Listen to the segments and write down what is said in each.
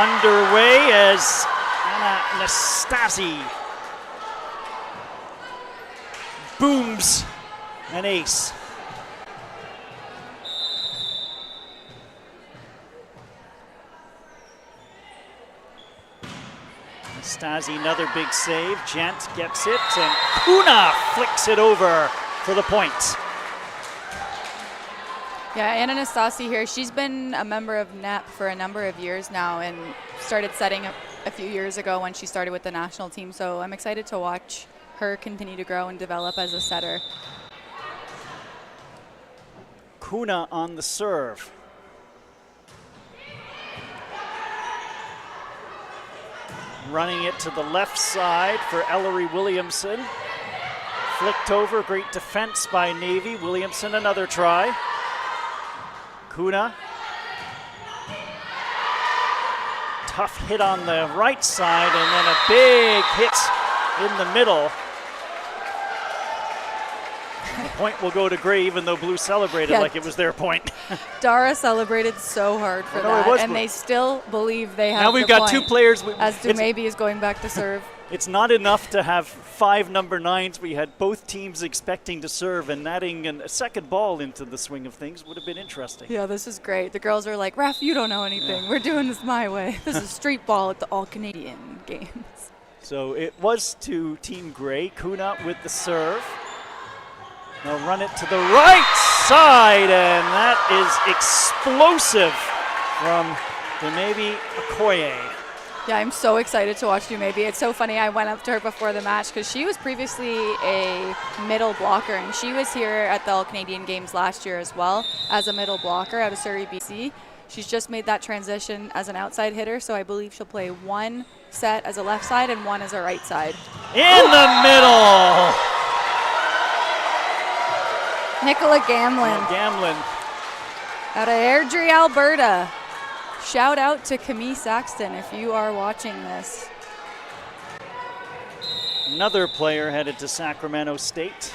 underway as Anastasi booms an ace. Anastasi, another big save. Gent gets it, and Kuna flicks it over for the point. Yeah, Anna Anastasi here, she's been a member of NEP for a number of years now and started setting a few years ago when she started with the national team. So I'm excited to watch her continue to grow and develop as a setter. Kuna on the serve. Running it to the left side for Ellery Williamson. Flicked over, great defense by Navy. Williamson, another try. Kuna. Tough hit on the right side, and then a big hit in the middle. The point will go to Gray, even though Blue celebrated like it was their point. Dara celebrated so hard for that, and they still believe they have. Now we've got two players. As Dumaybe is going back to serve. It's not enough to have 5 number 9s. We had both teams expecting to serve, and adding a second ball into the swing of things would have been interesting. Yeah, this is great. The girls are like, "Ref, you don't know anything. We're doing this my way. This is street ball at the All Canadian games." So it was to Team Gray. Kuna with the serve. They'll run it to the right side, and that is explosive from Dumaybe Okoye. Yeah, I'm so excited to watch Dumaybe. It's so funny. I went up to her before the match because she was previously a middle blocker, and she was here at the All Canadian Games last year as well as a middle blocker out of Surrey, BC. She's just made that transition as an outside hitter, so I believe she'll play one set as a left side and one as a right side. In the middle! Nicola Gamlin. Gamlin. Out of Airdrie, Alberta. Shout out to Camille Saxton if you are watching this. Another player headed to Sacramento State.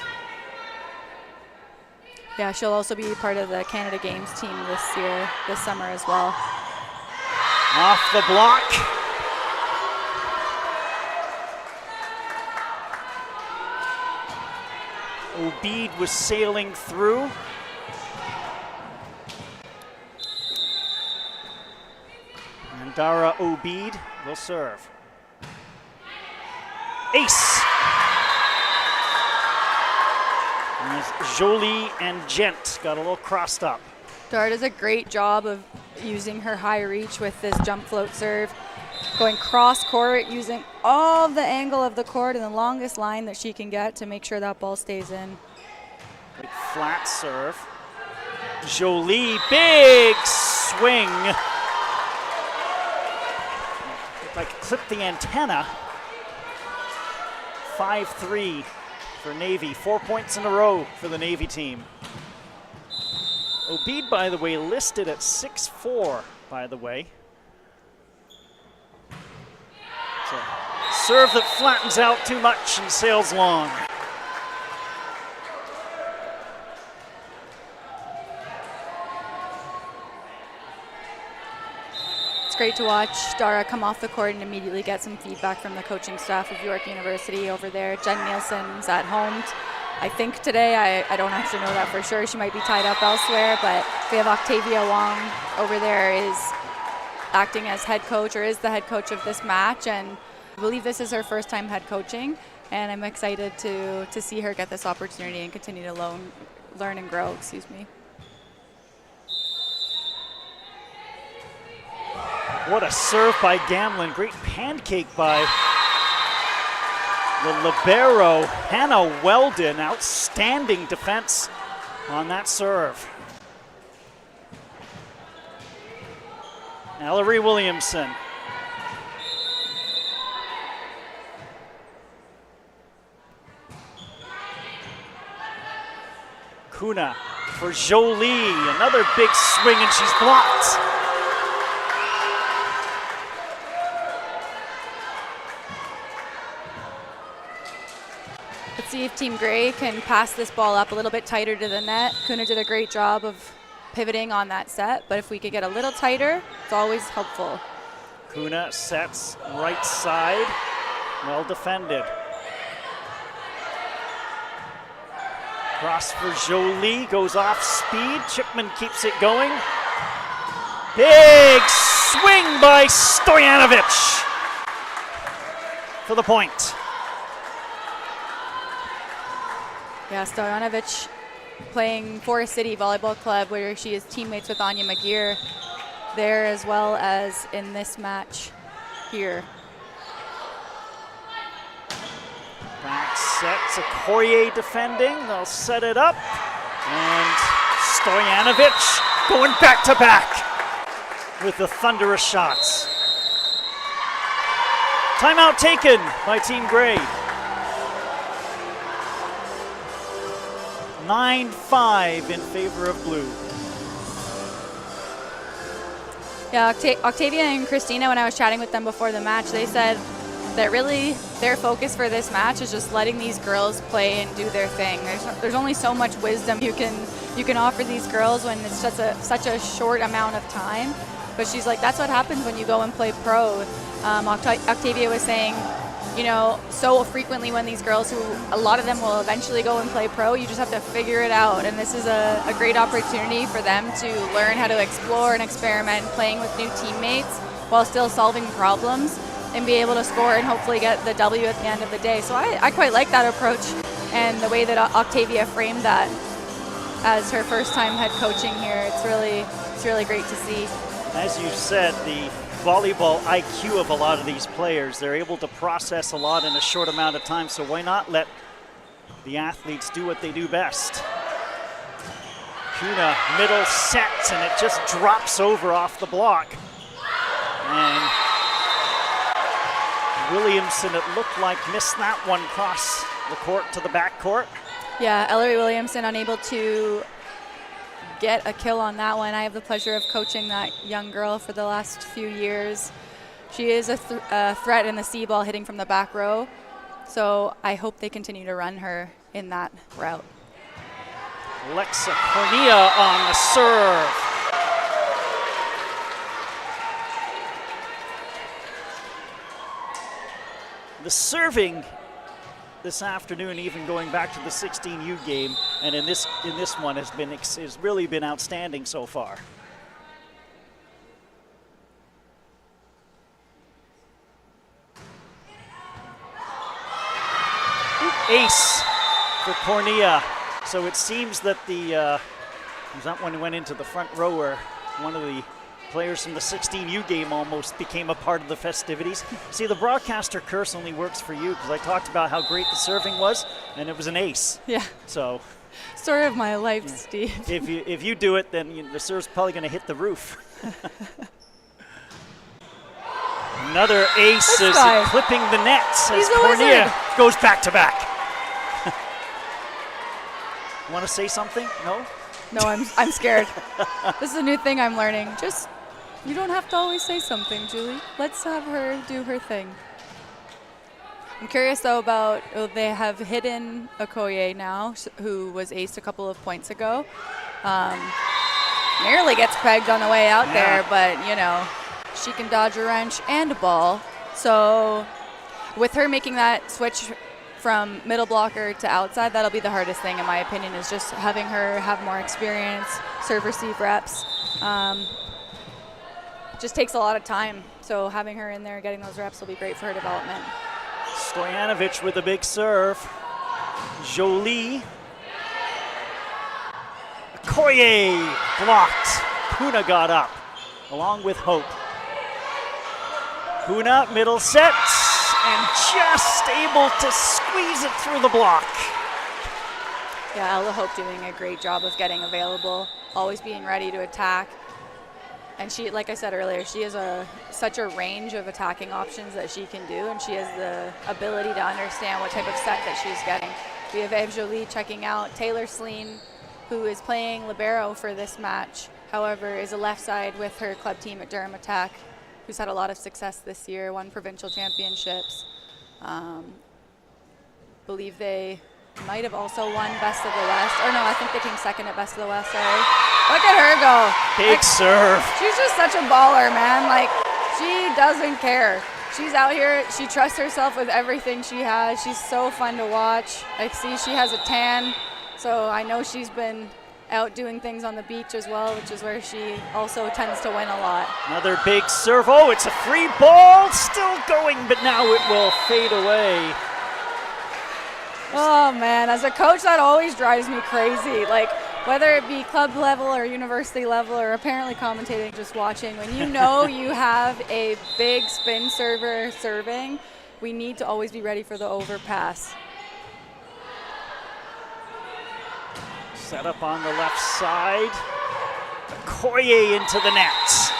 Yeah, she'll also be part of the Canada Games team this summer as well. Off the block. Obeid was sailing through. And Dara Obeid will serve. Ace. As Jolie and Gent got a little crossed up. Dara does a great job of using her high reach with this jump float serve. Going cross court, using all the angle of the court and the longest line that she can get to make sure that ball stays in. Big flat serve. Jolie, big swing. If I could clip the antenna. 5-3 for Navy. 4 points in a row for the Navy team. Obeid, by the way, listed at 6'4", by the way. So, serve that flattens out too much and sails long. It's great to watch Dara come off the court and immediately get some feedback from the coaching staff of York University over there. Jen Nielsen's at home. I think today, I don't actually know that for sure. She might be tied up elsewhere, but we have Octavia Wong over there is acting as head coach, or is the head coach of this match, and I believe this is her first time head coaching, and I'm excited to see her get this opportunity and continue to learn and grow, excuse me. What a serve by Gamlin. Great pancake by the libero, Hannah Weldon. Outstanding defense on that serve. Ellery Williamson. Kuna for Jolie. Another big swing, and she's blocked. Let's see if Team Gray can pass this ball up a little bit tighter to the net. Kuna did a great job of pivoting on that set, but if we could get a little tighter, it's always helpful. Kuna sets right side, well defended. Cross for Jolie, goes off speed. Chipman keeps it going. Big swing by Stojanovic for the point. Yeah, Stojanovic playing Forest City Volleyball Club, where she is teammates with Anya McGear there, as well as in this match here. Back set to Courier defending. They'll set it up. And Stojanovic going back to back with the thunderous shots. Timeout taken by Team Gray. 9-5 in favor of blue. Yeah, Octavia and Christina, when I was chatting with them before the match, they said that really their focus for this match is just letting these girls play and do their thing. There's only so much wisdom you can offer these girls when it's just such a short amount of time. But she's like, that's what happens when you go and play pro. Octavia was saying, you know, so frequently when these girls, who a lot of them will eventually go and play pro, you just have to figure it out. And this is a great opportunity for them to learn how to explore and experiment, playing with new teammates while still solving problems, and be able to score and hopefully get the W at the end of the day. So I quite like that approach, and the way that Octavia framed that as her first time head coaching here. It's really great to see. As you said, the volleyball IQ of a lot of these players, they're able to process a lot in a short amount of time, so why not let the athletes do what they do best? Kuna middle sets, and it just drops over off the block. And Williamson, it looked like, missed that one across the court to the back court. Yeah, Ellery Williamson unable to get a kill on that one. I have the pleasure of coaching that young girl for the last few years. She is a threat in the C ball, hitting from the back row. So I hope they continue to run her in that route. Alexa Cornea on the serve. The serving this afternoon, even going back to the 16U game, and in this one has really been outstanding so far. Ace for Cornea. So it seems that that one went into the front row, where one of the players from the 16U game almost became a part of the festivities. See, the broadcaster curse only works for you, because I talked about how great the serving was, and it was an ace. Yeah. So, story of my life, Steve. If you do it, then the serve's probably going to hit the roof. Another ace is clipping the nets as Cornea goes back to back. Want to say something? No? No, I'm scared. This is a new thing I'm learning. Just, you don't have to always say something, Julie. Let's have her do her thing. I'm curious, though, about, they have hidden Okoye now, who was aced a couple of points ago. Nearly gets pegged on the way out there, but, you know, she can dodge a wrench and a ball. So with her making that switch from middle blocker to outside, that'll be the hardest thing, in my opinion, is just having her have more experience, serve receive reps. Just takes a lot of time, so having her in there getting those reps will be great for her development. Stojanovic with a big serve. Jolie. Okoye blocked. Kuna got up along with Hope. Kuna middle set, and just able to squeeze it through the block. Yeah, Ella Hope doing a great job of getting available, always being ready to attack. And she, like I said earlier, she has such a range of attacking options that she can do, and she has the ability to understand what type of set that she's getting. We have Eve Jolie checking out. Taylor Sleen, who is playing libero for this match, however, is a left side with her club team at Durham Attack, who's had a lot of success this year, won provincial championships. Believe they might have also won Best of the West. Or no, I think they came second at Best of the West, sorry. Look at her go. Big serve. She's just such a baller, man. Like, She doesn't care. She's out here. She trusts herself with everything she has. She's so fun to watch. I see she has a tan, so I know she's been out doing things on the beach as well, which is where she also tends to win a lot. Another big serve. Oh, it's a free ball. Still going, but now it will fade away. Oh, man. As a coach, that always drives me crazy. Like, whether it be club level or university level or apparently commentating, just watching, when you know you have a big spin server serving, we need to always be ready for the overpass. Set up on the left side. Okoye into the net.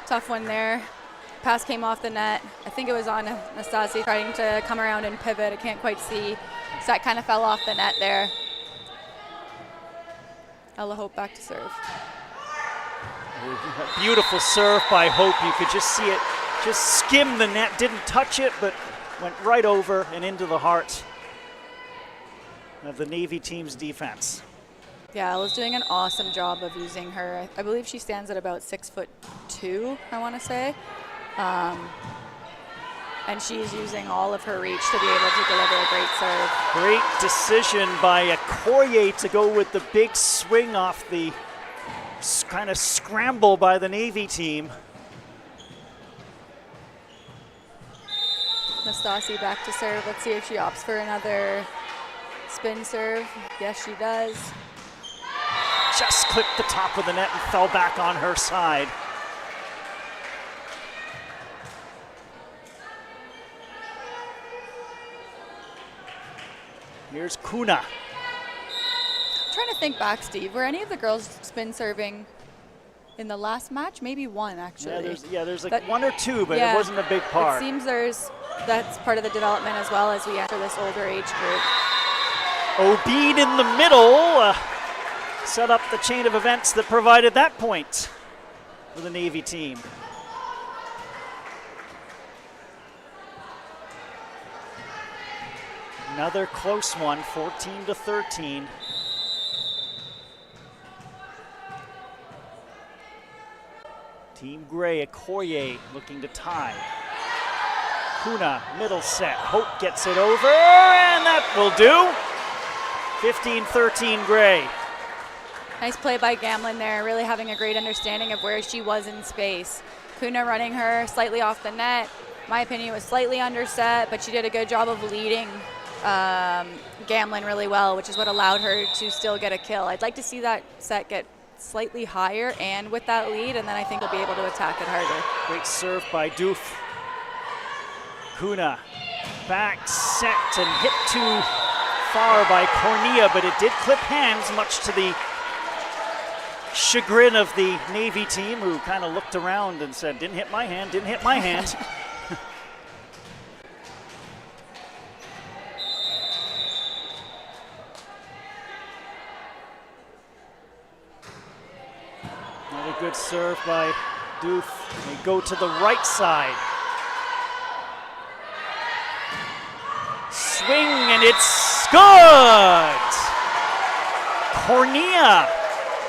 Tough one there. Pass came off the net. I think it was on Nastasi trying to come around and pivot. I can't quite see. So that kind of fell off the net there. Ella Hope back to serve. A beautiful serve by Hope. You could just see it just skim the net. Didn't touch it, but went right over and into the heart of the Navy team's defense. Yeah, Ella's doing an awesome job of using her. I believe she stands at about 6'2", I want to say. And she's using all of her reach to be able to deliver a great serve. Great decision by Okoye to go with the big swing off the kind of scramble by the Navy team. Nastasi back to serve. Let's see if she opts for another spin serve. Yes, she does. Just clipped the top of the net and fell back on her side. Here's Kuna. I'm trying to think back, Steve. Were any of the girls spin serving in the last match? Maybe one, actually. There's like one or two, but it wasn't a big part. It seems that's part of the development as well as we enter this older age group. Obed in the middle set up the chain of events that provided that point for the Navy team. Another close one, 14-13. Team Gray, Okoye looking to tie. Kuna, middle set. Hope gets it over, and that will do. 15-13 Gray. Nice play by Gamlin there, really having a great understanding of where she was in space. Kuna running her slightly off the net. My opinion was slightly underset, but she did a good job of leading Gamlin really well, which is what allowed her to still get a kill. I'd like to see that set get slightly higher and with that lead, and then I think we'll be able to attack it harder. Great serve by Doof. Kuna back set and hit too far by Cornea, but it did clip hands, much to the chagrin of the Navy team, who kind of looked around and said, didn't hit my hand, didn't hit my hand. Another good serve by Doof. They go to the right side. Swing, and it's good! Cornea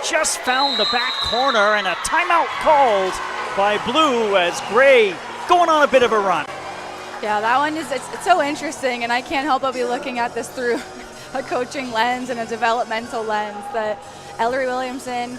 just found the back corner, and a timeout called by Blue as Gray going on a bit of a run. Yeah, that one is it's so interesting, and I can't help but be looking at this through a coaching lens and a developmental lens. That Ellery Williamson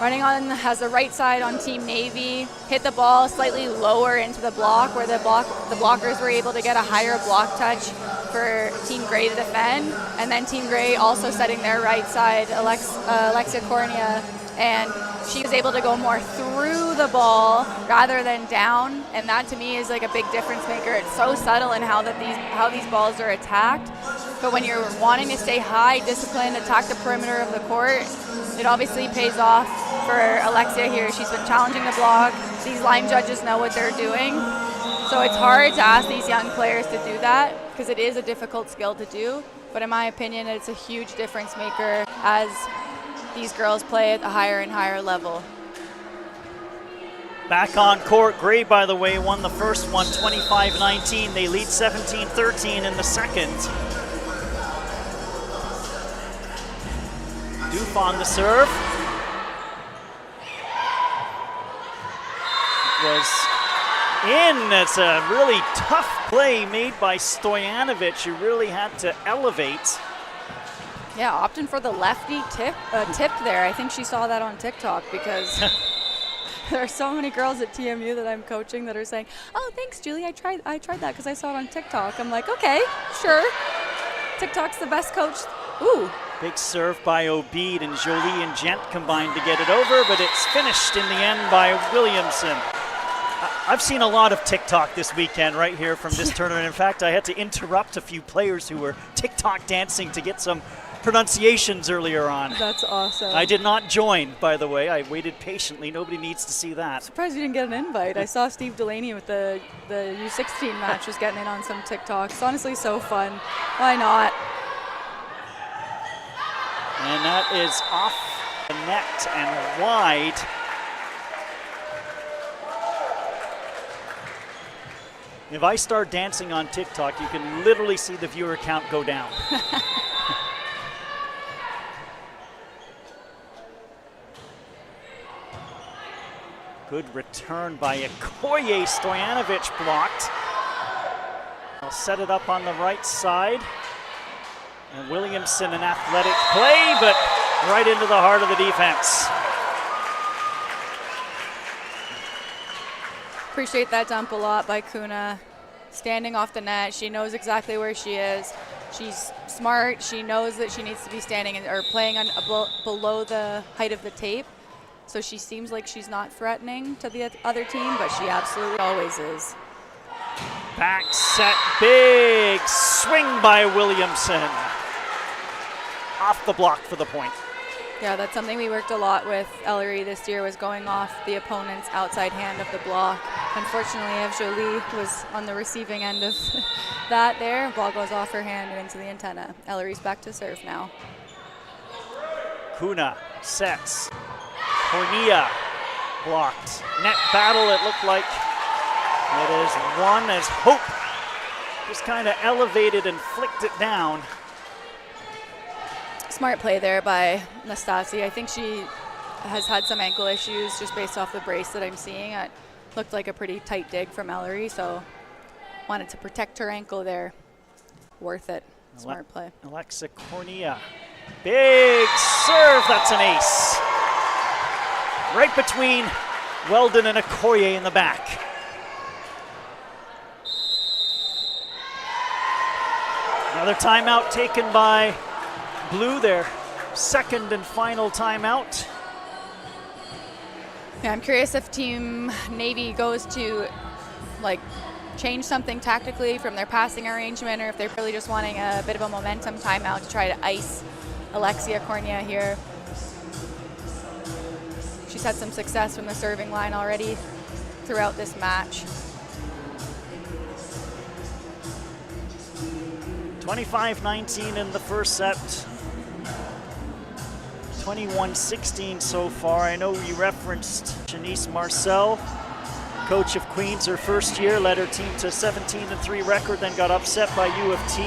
running on has the right side on Team Navy, hit the ball slightly lower into the block where the blockers were able to get a higher block touch for Team Gray to defend, and then Team Gray also setting their right side, Alexia Cornea, and she was able to go more through the ball rather than down, and that to me is like a big difference maker. It's so subtle in how these balls are attacked, but when you're wanting to stay high, disciplined, attack the perimeter of the court, it obviously pays off for Alexia here. She's been challenging the block. These line judges know what they're doing. So it's hard to ask these young players to do that because it is a difficult skill to do. But in my opinion, it's a huge difference maker as these girls play at a higher and higher level. Back on court, Gray, by the way, won the first one 25-19. They lead 17-13 in the second. Doof on the serve. It was in. It's a really tough play made by Stojanovic, who really had to elevate. Yeah, opting for the lefty tip there. I think she saw that on TikTok because there are so many girls at TMU that I'm coaching that are saying, "Oh, thanks, Julie. I tried that because I saw it on TikTok." I'm like, "Okay, sure. TikTok's the best coach." Ooh. Big serve by Obeid, and Jolie and Gent combined to get it over, but it's finished in the end by Williamson. I've seen a lot of TikTok this weekend right here from this tournament. In fact, I had to interrupt a few players who were TikTok dancing to get some pronunciations earlier on. That's awesome. I did not join, by the way. I waited patiently. Nobody needs to see that. Surprised you didn't get an invite. I saw Steve Delaney with the U16 match was getting in on some TikToks. It's honestly so fun. Why not? And that is off the net and wide. If I start dancing on TikTok, you can literally see the viewer count go down. Good return by Okoye. Stojanovic blocked. I'll set it up on the right side. And Williamson, an athletic play, but right into the heart of the defense. Appreciate that dump a lot by Kuna. Standing off the net, she knows exactly where she is. She's smart. She knows that she needs to be standing or playing on below the height of the tape. So she seems like she's not threatening to the other team, but she absolutely always is. Back set, big swing by Williamson. Off the block for the point. Yeah, that's something we worked a lot with Ellery this year, was going off the opponent's outside hand of the block. Unfortunately, Eve Jolie was on the receiving end of that there. Ball goes off her hand and into the antenna. Ellery's back to serve now. Kuna sets. Cornea blocked. Net battle, it looked like. It is one as Hope just kind of elevated and flicked it down. Smart play there by Nastasi. I think she has had some ankle issues just based off the brace that I'm seeing. It looked like a pretty tight dig from Ellery, so wanted to protect her ankle there. Worth it. Smart play. Alexa Cornea. Big serve, that's an ace. Right between Weldon and Okoye in the back. Another timeout taken by Blue, their second and final timeout. Yeah, I'm curious if Team Navy goes to change something tactically from their passing arrangement, or if they're really just wanting a bit of a momentum timeout to try to ice Alexia Cornea here. She's had some success from the serving line already throughout this match. 25-19 in the first set. 21-16 so far. I know you referenced Janice Marcel, coach of Queens, her first year, led her team to a 17-3 record, then got upset by U of T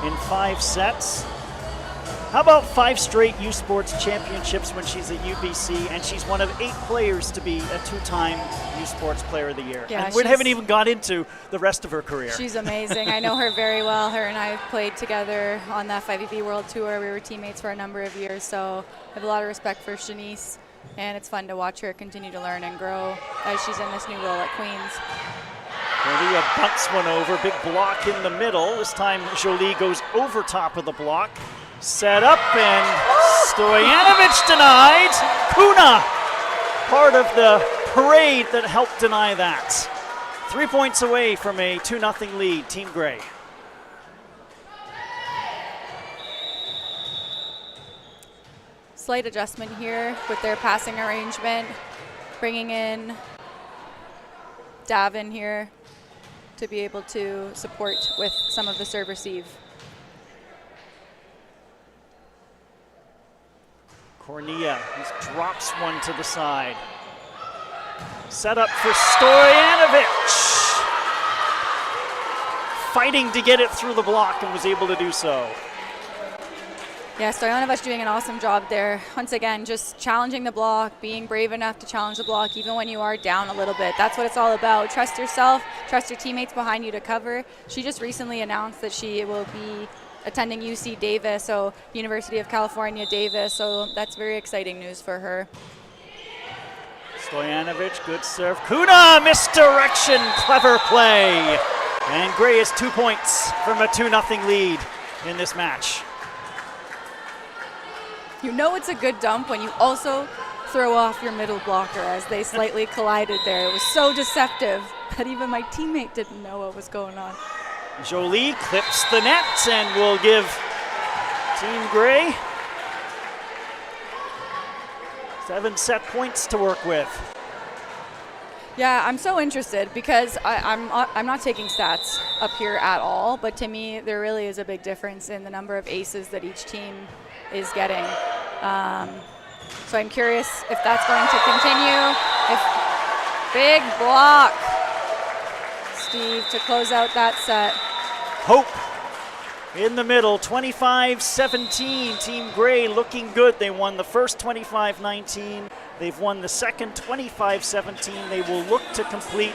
in 5 sets. How about 5 straight U Sports championships when she's at UBC, and she's one of 8 players to be a 2-time U Sports Player of the Year. Yeah, and we haven't even got into the rest of her career. She's amazing. I know her very well. Her and I have played together on that 5EB World Tour. We were teammates for a number of years, so I have a lot of respect for Shanice, and it's fun to watch her continue to learn and grow as she's in this new role at Queens. Cornea bunts one over, big block in the middle. This time Jolie goes over top of the block. Set up, and Stojanovic denied. Kuna, part of the parade that helped deny that. 3 points away from a 2-0 lead, Team Grey. Slight adjustment here with their passing arrangement, bringing in Davin here to be able to support with some of the serve receive. Cornea just drops one to the side. Set up for Stojanovic. Fighting to get it through the block and was able to do so. Yeah, Stoyanovich doing an awesome job there. Once again, just challenging the block, being brave enough to challenge the block even when you are down a little bit. That's what it's all about. Trust yourself, trust your teammates behind you to cover. She just recently announced that she will be attending UC Davis, so University of California, Davis, so that's very exciting news for her. Stoyanovich, good serve. Kuna, misdirection, clever play. And Gray has 2 points from a 2-0 lead in this match. You know it's a good dump when you also throw off your middle blocker as they slightly collided there. It was so deceptive that even my teammate didn't know what was going on. Jolie clips the net and will give Team Gray 7 set points to work with. Yeah, I'm so interested because I'm not taking stats up here at all, but to me there really is a big difference in the number of aces that each team is getting. So I'm curious if that's going to continue. Big block, Steve, to close out that set. Hope in the middle, 25-17. Team Gray looking good. They won the first 25-19. They've won the second 25-17. They will look to complete